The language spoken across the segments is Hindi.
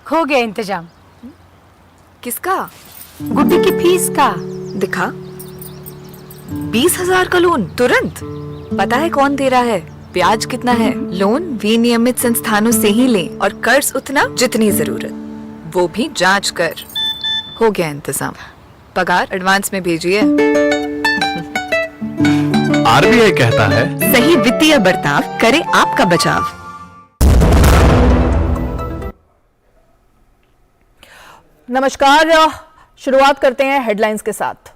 हो गया इंतजाम। किसका? गुड्डी की फीस का। दिखा। 20,000 का लोन तुरंत। पता है कौन दे रहा है, ब्याज कितना है? लोन विनियमित संस्थानों से ही लें और कर्ज उतना जितनी जरूरत, वो भी जांच कर। हो गया इंतजाम। पगार एडवांस में भेजिए। आरबीआई कहता है, सही वित्तीय बर्ताव करे आपका बचाव। नमस्कार, शुरुआत करते हैं हेडलाइंस के साथ।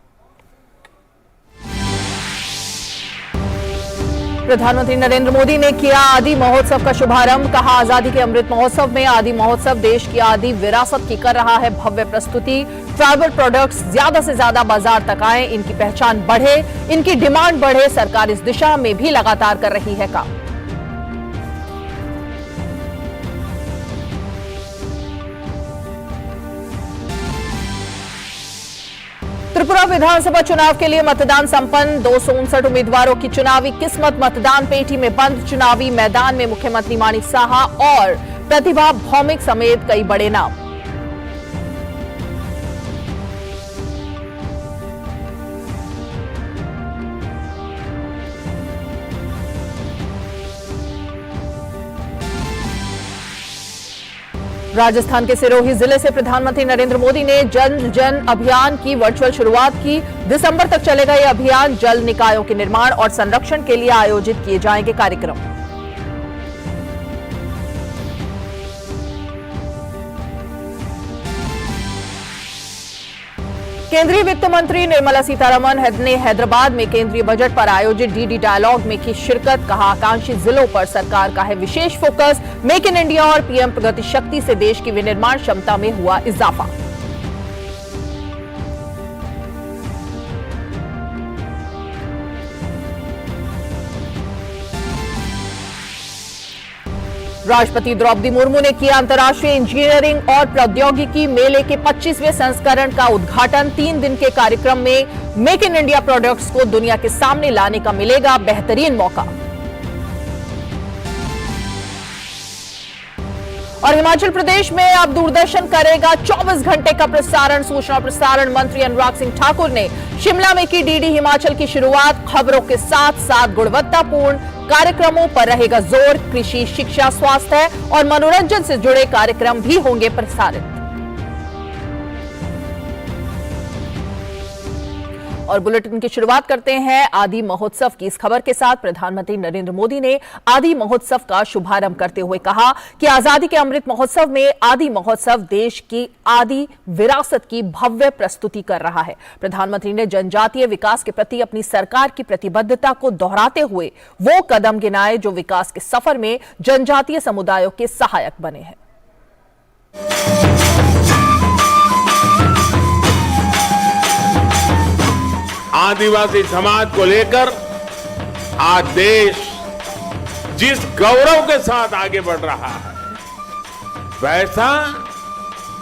प्रधानमंत्री नरेंद्र मोदी ने किया आदि महोत्सव का शुभारंभ। कहा, आजादी के अमृत महोत्सव में आदि महोत्सव देश की आदि विरासत की कर रहा है भव्य प्रस्तुति। ट्राइबल प्रोडक्ट्स ज्यादा से ज्यादा बाजार तक आए, इनकी पहचान बढ़े, इनकी डिमांड बढ़े। सरकार इस दिशा में भी लगातार कर रही है काम। त्रिपुरा विधानसभा चुनाव के लिए मतदान संपन्न। 259 उम्मीदवारों की चुनावी किस्मत मतदान पेटी में बंद। चुनावी मैदान में मुख्यमंत्री माणिक साहा और प्रतिभा भौमिक समेत कई बड़े नाम। राजस्थान के सिरोही जिले से प्रधानमंत्री नरेंद्र मोदी ने जन जन अभियान की वर्चुअल शुरुआत की। दिसंबर तक चलेगा यह अभियान। जल निकायों के निर्माण और संरक्षण के लिए आयोजित किए जाएंगे कार्यक्रम। केंद्रीय वित्त मंत्री निर्मला सीतारमण ने हैदराबाद में केंद्रीय बजट पर आयोजित डीडी डायलॉग में की शिरकत। कहा, आकांक्षी जिलों पर सरकार का है विशेष फोकस। मेक इन इंडिया और पीएम प्रगति शक्ति से देश की विनिर्माण क्षमता में हुआ इजाफा। राष्ट्रपति द्रौपदी मुर्मू ने किया अंतर्राष्ट्रीय इंजीनियरिंग और प्रौद्योगिकी मेले के 25वें संस्करण का उद्घाटन। 3 दिन के कार्यक्रम में मेक इन इंडिया प्रोडक्ट्स को दुनिया के सामने लाने का मिलेगा बेहतरीन मौका। और हिमाचल प्रदेश में अब दूरदर्शन करेगा 24 घंटे का प्रसारण। सूचना और प्रसारण मंत्री अनुराग सिंह ठाकुर ने शिमला में की डीडी हिमाचल की शुरुआत। खबरों के साथ साथ गुणवत्तापूर्ण कार्यक्रमों पर रहेगा जोर। कृषि, शिक्षा, स्वास्थ्य और मनोरंजन से जुड़े कार्यक्रम भी होंगे प्रसारित। और बुलेटिन की शुरुआत करते हैं आदि महोत्सव की इस खबर के साथ। प्रधानमंत्री नरेंद्र मोदी ने आदि महोत्सव का शुभारंभ करते हुए कहा कि आजादी के अमृत महोत्सव में आदि महोत्सव देश की आदि विरासत की भव्य प्रस्तुति कर रहा है। प्रधानमंत्री ने जनजातीय विकास के प्रति अपनी सरकार की प्रतिबद्धता को दोहराते हुए वो कदम गिनाए जो विकास के सफर में जनजातीय समुदायों के सहायक बने हैं। आदिवासी समाज को लेकर आज देश जिस गौरव के साथ आगे बढ़ रहा है, वैसा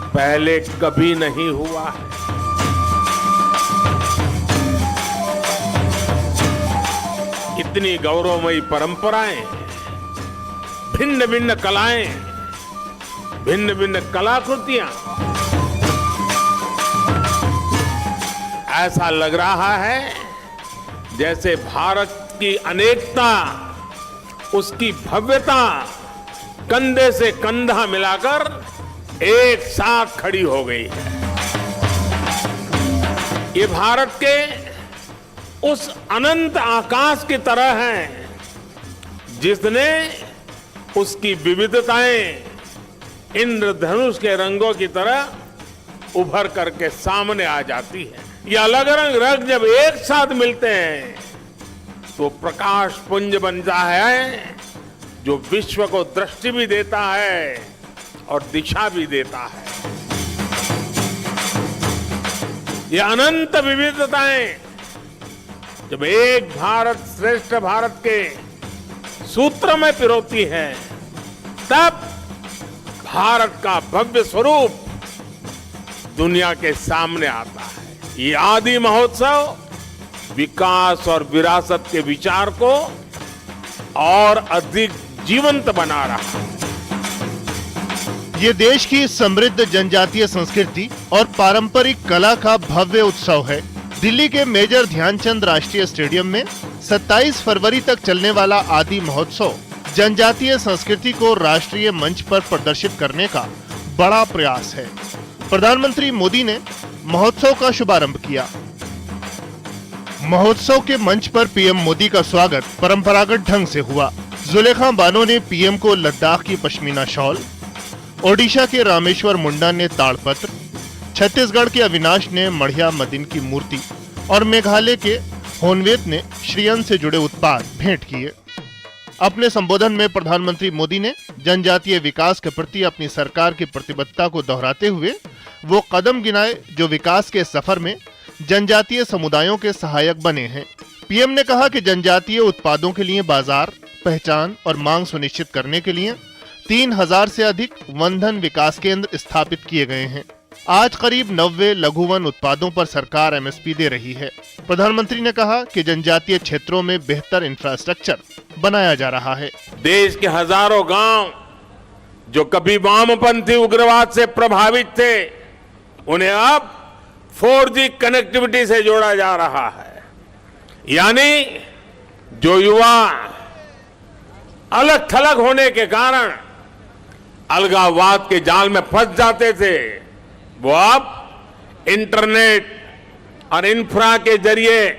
पहले कभी नहीं हुआ है। इतनी गौरवमयी परंपराएं, भिन्न भिन्न कलाएं, भिन्न भिन्न कलाकृतियां, ऐसा लग रहा है जैसे भारत की अनेकता, उसकी भव्यता कंधे से कंधा मिलाकर एक साथ खड़ी हो गई है। ये भारत के उस अनंत आकाश की तरह है जिसने उसकी विविधताएं इंद्रधनुष के रंगों की तरह उभर करके सामने आ जाती है। ये अलग अलग रंग जब एक साथ मिलते हैं तो प्रकाश पुंज बनता है जो विश्व को दृष्टि भी देता है और दिशा भी देता है। ये अनंत विविधताएं जब एक भारत श्रेष्ठ भारत के सूत्र में पिरोती हैं, तब भारत का भव्य स्वरूप दुनिया के सामने आता है। ये आदि महोत्सव विकास और विरासत के विचार को और अधिक जीवंत बना रहा है। ये देश की समृद्ध जनजातीय संस्कृति और पारंपरिक कला का भव्य उत्सव है। दिल्ली के मेजर ध्यानचंद राष्ट्रीय स्टेडियम में 27 फरवरी तक चलने वाला आदि महोत्सव जनजातीय संस्कृति को राष्ट्रीय मंच पर प्रदर्शित करने का बड़ा प्रयास है। प्रधानमंत्री मोदी ने महोत्सव का शुभारंभ किया। महोत्सव के मंच पर पीएम मोदी का स्वागत परंपरागत ढंग से हुआ। जुलेखा बानो ने पीएम को लद्दाख की पश्मीना शॉल, ओडिशा के रामेश्वर मुंडा ने ताड़पत्र, छत्तीसगढ़ के अविनाश ने मढ़िया मदिन की मूर्ति और मेघालय के होनवेत ने श्रीयन से जुड़े उत्पाद भेंट किए। अपने संबोधन में प्रधानमंत्री मोदी ने जनजातीय विकास के प्रति अपनी सरकार की प्रतिबद्धता को दोहराते हुए वो कदम गिनाए जो विकास के सफर में जनजातीय समुदायों के सहायक बने हैं। पीएम ने कहा कि जनजातीय उत्पादों के लिए बाजार, पहचान और मांग सुनिश्चित करने के लिए 3000 से अधिक वनधन विकास केंद्र स्थापित किए गए हैं। आज करीब 90 लघु वन उत्पादों पर सरकार एमएसपी दे रही है। प्रधानमंत्री ने कहा कि जनजातीय क्षेत्रों में बेहतर इंफ्रास्ट्रक्चर बनाया जा रहा है। देश के हजारों गांव जो कभी वामपंथी उग्रवाद से प्रभावित थे, उन्हें अब 4G कनेक्टिविटी से जोड़ा जा रहा है। यानी जो युवा अलग थलग होने के कारण अलगाववाद के जाल में फंस जाते थे, वो अब इंटरनेट और इंफ्रा के जरिए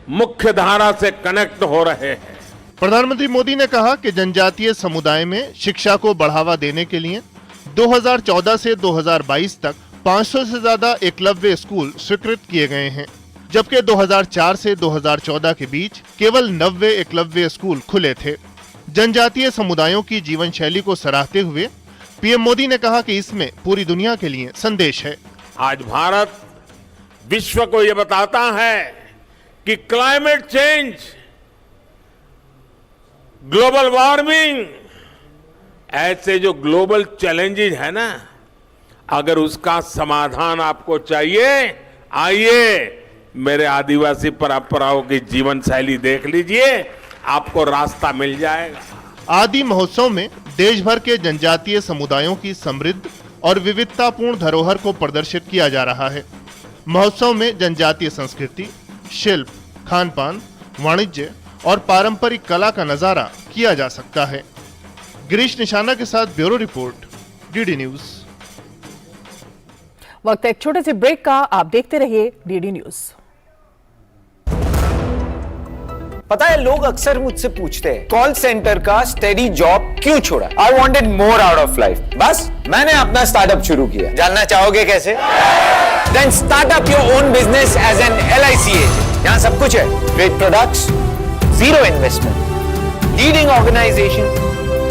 मुख्य धारा से कनेक्ट हो रहे हैं। प्रधानमंत्री मोदी ने कहा कि जनजातीय समुदाय में शिक्षा को बढ़ावा देने के लिए 2014 से 2022 तक 500 से ज्यादा एकलव्य स्कूल स्वीकृत किए गए हैं, जबकि 2004 से 2014 के बीच केवल 90 एकलव्य स्कूल खुले थे। जनजातीय समुदायों की जीवन शैली को सराहते हुए पीएम मोदी ने कहा कि इसमें पूरी दुनिया के लिए संदेश है। आज भारत विश्व को यह बताता है कि क्लाइमेट चेंज, ग्लोबल वार्मिंग, ऐसे जो ग्लोबल चैलेंजेस है ना, अगर उसका समाधान आपको चाहिए, आइए मेरे आदिवासी परंपराओं की जीवन शैली देख लीजिए, आपको रास्ता मिल जाएगा। आदि महोत्सव में देश भर के जनजातीय समुदायों की समृद्ध और विविधतापूर्ण धरोहर को प्रदर्शित किया जा रहा है। महोत्सव में जनजातीय संस्कृति, शिल्प, खान-पान, वाणिज्य और पारंपरिक कला का नजारा किया जा सकता है। गिरीश निशाना के साथ ब्यूरो रिपोर्ट, डीडी न्यूज। वक्त एक छोटे से ब्रेक का, आप देखते रहिए डीडी न्यूज। पता है, लोग अक्सर मुझसे पूछते हैं कॉल सेंटर का स्टेडी जॉब क्यों छोड़ा। I wanted more out of life. बस मैंने अपना स्टार्टअप शुरू किया। जानना चाहोगे कैसे? Then start up your own business as an LIC agent. यहाँ सब कुछ है, great products, zero investment, leading organisation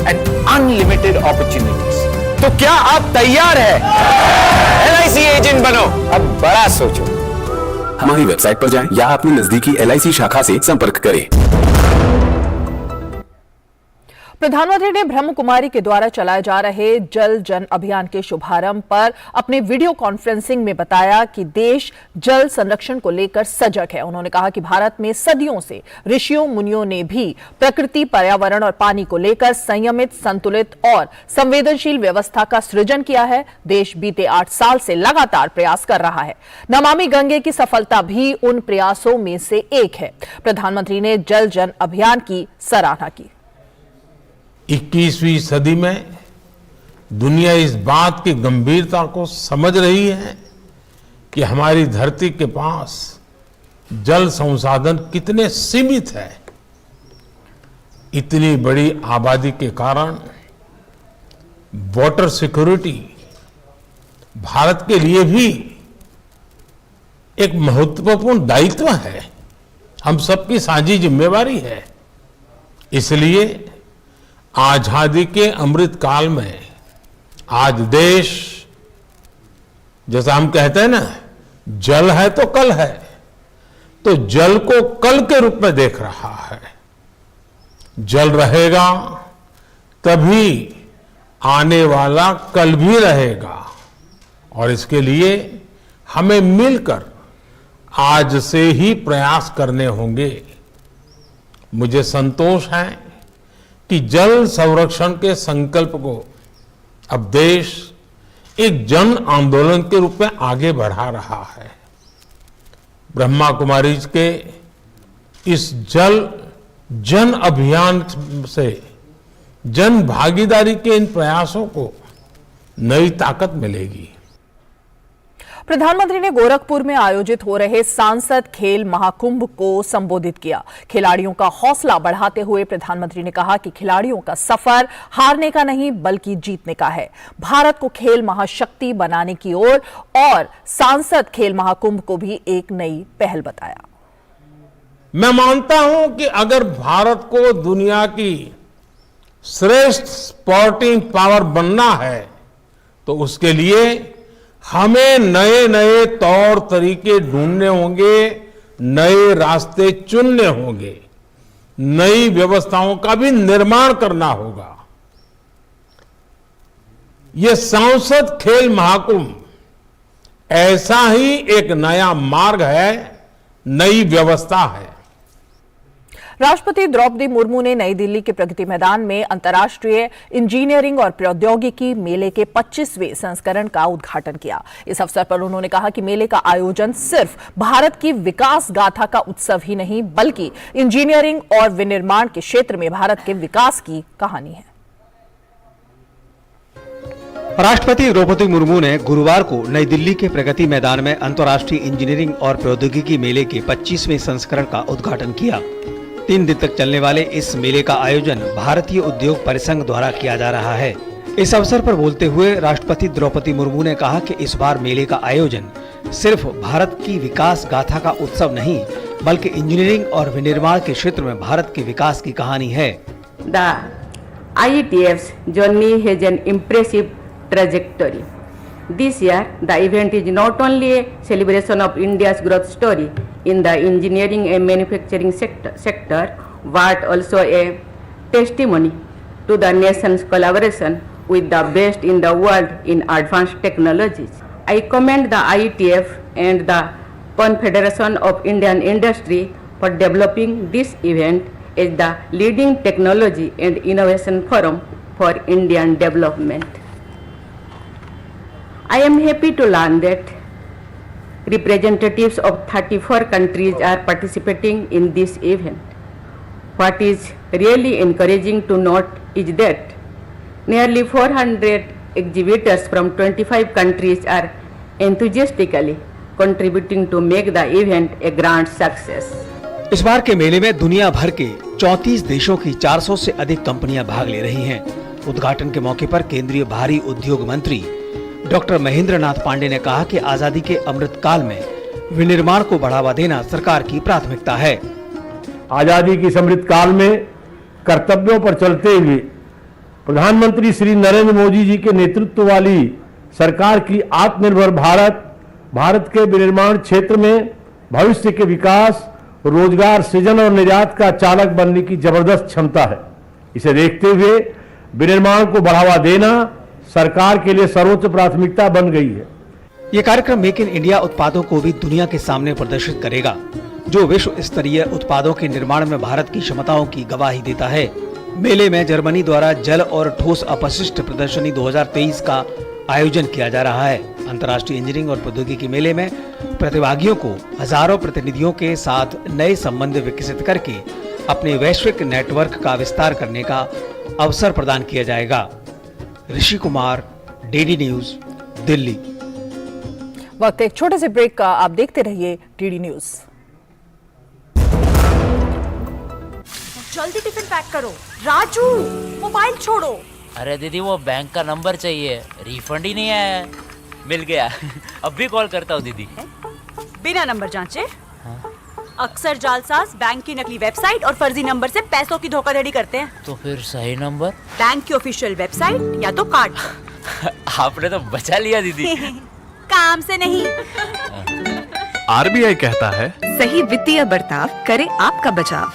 and unlimited opportunities. तो क्या आप तैयार हैं LIC एजेंट बनो? अब बड़ा सोचो। हमारी वेबसाइट पर जाएं या अपनी नजदीकी LIC शाखा से संपर्क करें। प्रधानमंत्री ने ब्रह्म कुमारी के द्वारा चलाए जा रहे जल जन अभियान के शुभारंभ पर अपने वीडियो कॉन्फ्रेंसिंग में बताया कि देश जल संरक्षण को लेकर सजग है। उन्होंने कहा कि भारत में सदियों से ऋषियों मुनियों ने भी प्रकृति, पर्यावरण और पानी को लेकर संयमित, संतुलित और संवेदनशील व्यवस्था का सृजन किया है। देश बीते 8 साल से लगातार प्रयास कर रहा है। नमामि गंगे की सफलता भी उन प्रयासों में से एक है। प्रधानमंत्री ने जल जन अभियान की सराहना की। 21वीं सदी में दुनिया इस बात की गंभीरता को समझ रही है कि हमारी धरती के पास जल संसाधन कितने सीमित है। इतनी बड़ी आबादी के कारण वाटर सिक्योरिटी भारत के लिए भी एक महत्वपूर्ण दायित्व है, हम सबकी साझी जिम्मेवारी है। इसलिए आजादी के अमृत काल में आज देश, जैसा हम कहते हैं ना, जल है तो कल है, तो जल को कल के रूप में देख रहा है। जल रहेगा तभी आने वाला कल भी रहेगा, और इसके लिए हमें मिलकर आज से ही प्रयास करने होंगे। मुझे संतोष है कि जल संरक्षण के संकल्प को अब देश एक जन आंदोलन के रूप में आगे बढ़ा रहा है। ब्रह्मा कुमारी के इस जन अभियान से जन भागीदारी के इन प्रयासों को नई ताकत मिलेगी। प्रधानमंत्री ने गोरखपुर में आयोजित हो रहे सांसद खेल महाकुंभ को संबोधित किया। खिलाड़ियों का हौसला बढ़ाते हुए प्रधानमंत्री ने कहा कि खिलाड़ियों का सफर हारने का नहीं बल्कि जीतने का है। भारत को खेल महाशक्ति बनाने की ओर और सांसद खेल महाकुंभ को भी एक नई पहल बताया। मैं मानता हूं कि अगर भारत को दुनिया की श्रेष्ठ स्पोर्टिंग पावर बनना है तो उसके लिए हमें नए नए तौर तरीके ढूंढने होंगे, नए रास्ते चुनने होंगे, नई व्यवस्थाओं का भी निर्माण करना होगा। ये सांसद खेल महाकुंभ ऐसा ही एक नया मार्ग है, नई व्यवस्था है। राष्ट्रपति द्रौपदी मुर्मू ने नई दिल्ली के प्रगति मैदान में अंतर्राष्ट्रीय इंजीनियरिंग और प्रौद्योगिकी मेले के 25वें संस्करण का उद्घाटन किया। इस अवसर पर उन्होंने कहा कि मेले का आयोजन सिर्फ भारत की विकास गाथा का उत्सव ही नहीं बल्कि इंजीनियरिंग और विनिर्माण के क्षेत्र में भारत के विकास की कहानी है। राष्ट्रपति द्रौपदी मुर्मू ने गुरुवार को नई दिल्ली के प्रगति मैदान में अंतर्राष्ट्रीय इंजीनियरिंग और प्रौद्योगिकी मेले के 25वें संस्करण का उद्घाटन किया। 3 दिन तक चलने वाले इस मेले का आयोजन भारतीय उद्योग परिसंघ द्वारा किया जा रहा है। इस अवसर पर बोलते हुए राष्ट्रपति द्रौपदी मुर्मू ने कहा कि इस बार मेले का आयोजन सिर्फ भारत की विकास गाथा का उत्सव नहीं बल्कि इंजीनियरिंग और विनिर्माण के क्षेत्र में भारत के विकास की कहानी है। The IETF's journey has an impressive trajectory. This year, the event is not only a celebration of India's growth story in the engineering and manufacturing sector, but also a testimony to the nation's collaboration with the best in the world in advanced technologies. I commend the IETF and the Confederation of Indian Industry for developing this event as the leading technology and innovation forum for Indian development. I am happy to learn that representatives of 34 countries are participating in this event. What is really encouraging to note is that nearly 400 exhibitors from 25 countries are enthusiastically contributing to make the event a grand success. इस बार के मेले में दुनिया भर के 34 देशों की 400 से अधिक कंपनियां भाग ले रही हैं। उद्घाटन के मौके पर केंद्रीय भारी उद्योग मंत्री डॉक्टर महेंद्र नाथ पांडे ने कहा कि आजादी के अमृत काल में विनिर्माण को बढ़ावा देना सरकार की प्राथमिकता है। आजादी की अमृत काल में कर्तव्यों पर चलते हुए प्रधानमंत्री श्री नरेंद्र मोदी जी के नेतृत्व वाली सरकार की आत्मनिर्भर भारत के विनिर्माण क्षेत्र में भविष्य के विकास, रोजगार सृजन और निर्यात का चालक बनने की जबरदस्त क्षमता है। इसे देखते हुए विनिर्माण को बढ़ावा देना सरकार के लिए सर्वोच्च प्राथमिकता बन गई है। ये कार्यक्रम मेक इन इंडिया उत्पादों को भी दुनिया के सामने प्रदर्शित करेगा, जो विश्व स्तरीय उत्पादों के निर्माण में भारत की क्षमताओं की गवाही देता है। मेले में जर्मनी द्वारा जल और ठोस अपशिष्ट प्रदर्शनी 2023 का आयोजन किया जा रहा है। अंतर्राष्ट्रीय इंजीनियरिंग और प्रौद्योगिकी मेले में प्रतिभागियों को हजारों प्रतिनिधियों के साथ नए संबंध विकसित करके अपने वैश्विक नेटवर्क का विस्तार करने का अवसर प्रदान किया जाएगा। Rishi Kumar, DD news, Delhi. वक्त एक छोटे से ब्रेक का, आप देखते रहिए डीडी न्यूज। जल्दी टिफिन पैक करो। राजू, मोबाइल छोड़ो। अरे दीदी वो बैंक का नंबर चाहिए, रिफंड ही नहीं आया है। मिल गया। अब भी कॉल करता हूँ दीदी। बिना नंबर जांचे? अक्सर जालसाज बैंक की नकली वेबसाइट और फर्जी नंबर से पैसों की धोखाधड़ी करते हैं। तो फिर सही नंबर? बैंक की ऑफिशियल वेबसाइट या तो कार्ड। आपने तो बचा लिया दीदी। काम से नहीं। आरबीआई कहता है, सही वित्तीय बर्ताव करे आपका बचाव।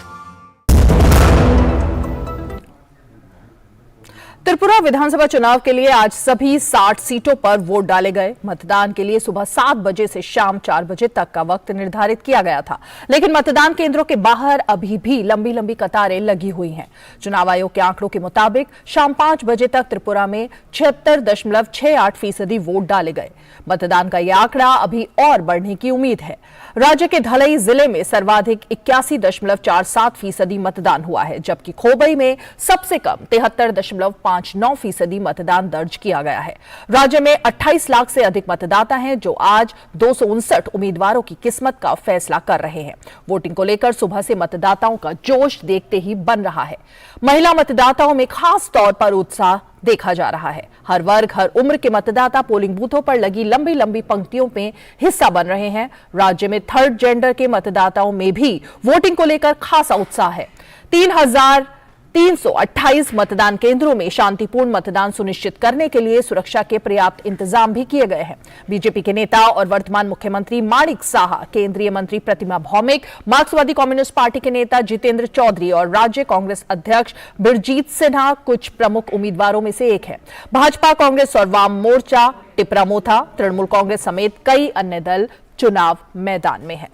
त्रिपुरा विधानसभा चुनाव के लिए आज सभी 60 सीटों पर वोट डाले गए। मतदान के लिए सुबह 7 बजे से शाम 4 बजे तक का वक्त निर्धारित किया गया था, लेकिन मतदान केंद्रों के बाहर अभी भी लंबी लंबी कतारें लगी हुई हैं। चुनाव आयोग के आंकड़ों के मुताबिक शाम 5 बजे तक त्रिपुरा में 76.68% वोट डाले गए। मतदान का यह आंकड़ा अभी और बढ़ने की उम्मीद है। राज्य के धलई जिले में सर्वाधिक 81.47% मतदान हुआ है, जबकि खोबई में सबसे कम 73.59% मतदान दर्ज किया गया है। राज्य में 28 लाख से अधिक मतदाता हैं, जो आज 259 उम्मीदवारों की किस्मत का फैसला कर रहे हैं। वोटिंग को लेकर सुबह से मतदाताओं का जोश देखते ही बन रहा है। महिला मतदाताओं में खास तौर पर उत्साह देखा जा रहा है। हर वर्ग, हर उम्र के मतदाता पोलिंग बूथों पर लगी लंबी लंबी पंक्तियों में हिस्सा बन रहे हैं। राज्य में थर्ड जेंडर के मतदाताओं में भी वोटिंग को लेकर खासा उत्साह है। 3,328 मतदान केंद्रों में शांतिपूर्ण मतदान सुनिश्चित करने के लिए सुरक्षा के पर्याप्त इंतजाम भी किए गए हैं। बीजेपी के नेता और वर्तमान मुख्यमंत्री माणिक साहा, केंद्रीय मंत्री प्रतिमा भौमिक, मार्क्सवादी कम्युनिस्ट पार्टी के नेता जितेंद्र चौधरी और राज्य कांग्रेस अध्यक्ष बिरजीत सिन्हा कुछ प्रमुख उम्मीदवारों में से एक है। भाजपा, कांग्रेस और वाम मोर्चा, टिपरा मोथा, तृणमूल कांग्रेस समेत कई अन्य दल चुनाव मैदान में हैं।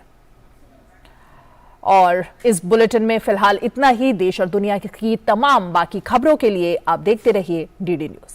और इस बुलेटिन में फिलहाल इतना ही। देश और दुनिया की तमाम बाकी खबरों के लिए आप देखते रहिए डीडी न्यूज।